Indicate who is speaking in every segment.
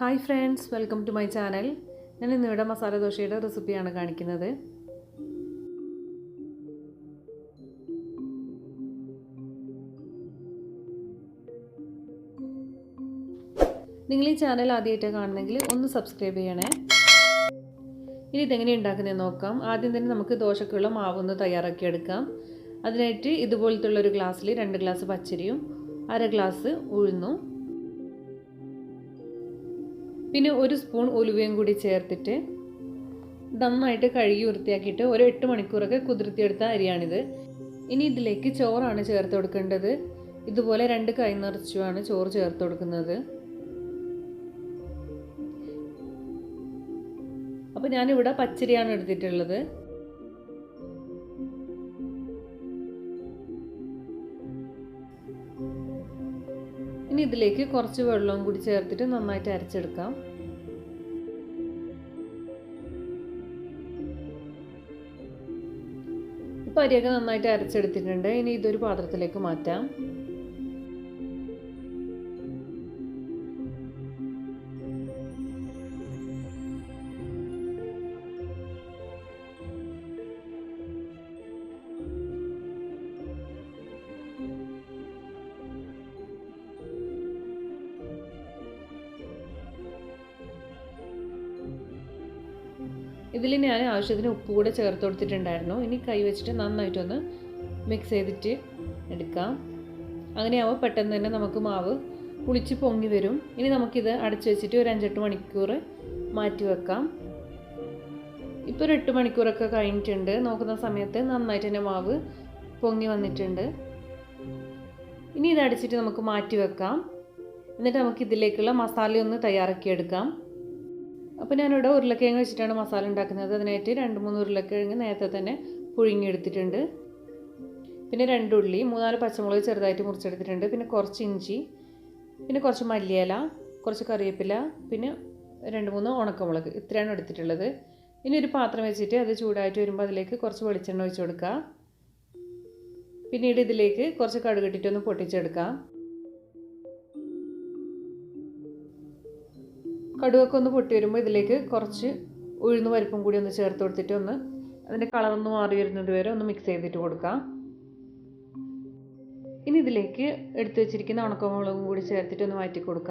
Speaker 1: Hi friends, welcome to my channel. ഞാൻ ഇന്നിവിടെ മസാല ദോശയുടെ റെസിപ്പിയാണ് കാണിക്കുന്നത്. നിങ്ങൾ ഈ ചാനൽ ആദ്യമായിട്ടാണ് കാണുന്നെങ്കിൽ ഒന്ന് സബ്സ്ക്രൈബ് ചെയ്യണേ. ഇനി ഇതെങ്ങനെ ഉണ്ടാക്കുന്നതെന്ന് നോക്കാം. ആദ്യം തന്നെ നമുക്ക് ദോശക്കുള്ള മാവൊന്ന് തയ്യാറാക്കിയെടുക്കാം. അതിനായിട്ട് ഇതുപോലത്തുള്ള ഒരു ഗ്ലാസ്സിൽ 2 ഗ്ലാസ് പച്ചരിയും 1/2 ഗ്ലാസ് ഉഴുന്നും പിന്നെ 1 സ്പൂൺ ഉലുവയും കൂടി ചേർത്തിട്ട് നന്നായിട്ട് കഴുകി വൃത്തിയാക്കിയിട്ട് ഒരു 8 മണിക്കൂറൊക്കെ കുതിർത്തിയെടുത്ത അരിയാണിത്. ഇനി ഇതിലേക്ക് ചോറാണ് ചേർത്ത് കൊടുക്കേണ്ടത്. ഇതുപോലെ 2 കൈ നിറച്ചുമാണ് ചോറ് ചേർത്ത് കൊടുക്കുന്നത്. അപ്പോൾ ഞാനിവിടെ പച്ചരിയാണ് എടുത്തിട്ടുള്ളത്. ഇനി ഇതിലേക്ക് കുറച്ച് വെള്ളവും കൂടി ചേർത്തിട്ട് നന്നായിട്ട് അരച്ചെടുക്കാം. ഇപ്പോൾ അരിയൊക്കെ നന്നായിട്ട് അരച്ചെടുത്തിട്ടുണ്ട്. ഇനി ഇതൊരു പാത്രത്തിലേക്ക് മാറ്റാം. ഇതിൽ ഞാൻ ആവശ്യത്തിന് ഉപ്പ് കൂടെ ചേർത്ത് കൊടുത്തിട്ടുണ്ടായിരുന്നു. ഇനി കൈ വെച്ചിട്ട് നന്നായിട്ടൊന്ന് മിക്സ് ചെയ്തിട്ട് എടുക്കാം. അങ്ങനെയാവുമ്പോൾ പെട്ടെന്ന് തന്നെ നമുക്ക് മാവ് പുളിച്ച് പൊങ്ങി വരും. ഇനി നമുക്കിത് അടച്ചു വെച്ചിട്ട് ഒരു 5-8 മണിക്കൂർ മാറ്റി വെക്കാം. ഇപ്പോൾ ഒരു 8 മണിക്കൂറൊക്കെ കഴിഞ്ഞിട്ടുണ്ട്. നോക്കുന്ന സമയത്ത് നന്നായിട്ട് തന്നെ മാവ് പൊങ്ങി വന്നിട്ടുണ്ട്. ഇനി ഇത് അടച്ചിട്ട് നമുക്ക് മാറ്റി വെക്കാം. എന്നിട്ട് നമുക്ക് ഇതിലേക്കുള്ള മസാലയൊന്ന് തയ്യാറാക്കിയെടുക്കാം. അപ്പോൾ ഞാനിവിടെ ഉരുളക്കിഴങ്ങ് വെച്ചിട്ടാണ് മസാല ഉണ്ടാക്കുന്നത്. അതിനായിട്ട് 2-3 ഉരുളക്കിഴങ്ങ് നേരത്തെ തന്നെ പുഴുങ്ങിയെടുത്തിട്ടുണ്ട്. പിന്നെ 2 ഉള്ളി, 3-4 പച്ചമുളക് ചെറുതായിട്ട് മുറിച്ചെടുത്തിട്ടുണ്ട്. പിന്നെ കുറച്ച് ഇഞ്ചി, പിന്നെ കുറച്ച് മല്ലിയില, കുറച്ച് കറിവേപ്പില, പിന്നെ 2-3 ഉണക്കമുളക്, ഇത്രയാണ് എടുത്തിട്ടുള്ളത്. ഇനി ഒരു പാത്രം വെച്ചിട്ട് അത് ചൂടായിട്ട് വരുമ്പോൾ അതിലേക്ക് കുറച്ച് വെളിച്ചെണ്ണ ഒഴിച്ച് കൊടുക്കുക. പിന്നീട് ഇതിലേക്ക് കുറച്ച് കടുക് ഇട്ടിട്ടൊന്ന് പൊട്ടിച്ചെടുക്കാം. കടുകൊക്കെ ഒന്ന് പൊട്ടി വരുമ്പോൾ ഇതിലേക്ക് കുറച്ച് ഉഴുന്ന് പരിപ്പും കൂടി ഒന്ന് ചേർത്ത് കൊടുത്തിട്ട് അതിൻ്റെ കളറൊന്ന് മാറി വരുന്നത് വരെ ഒന്ന് മിക്സ് ചെയ്തിട്ട് കൊടുക്കാം. ഇനി ഇതിലേക്ക് എടുത്തു വെച്ചിരിക്കുന്ന ഉണക്കമുളകും കൂടി ചേർത്തിട്ട് ഒന്ന് മാറ്റി കൊടുക്കാം.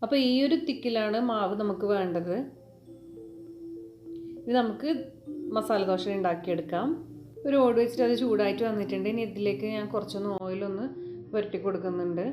Speaker 1: അപ്പോൾ ഈ ഒരു തിക്കിലാണ് മാവ് നമുക്ക് വേണ്ടത്. ഇത് നമുക്ക് മസാല ദോശ ഉണ്ടാക്കിയെടുക്കാം. ഒരു ഓട് വെച്ചിട്ട് അത് ചൂടായിട്ട് വന്നിട്ടുണ്ട്. ഇനി ഇതിലേക്ക് ഞാൻ കുറച്ചൊന്ന് ഓയിലൊന്ന് പുരട്ടി കൊടുക്കുന്നുണ്ട്.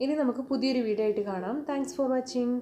Speaker 1: ഇനി നമുക്ക് പുതിയൊരു വീഡിയോ ആയിട്ട് കാണാം. Thanks for watching.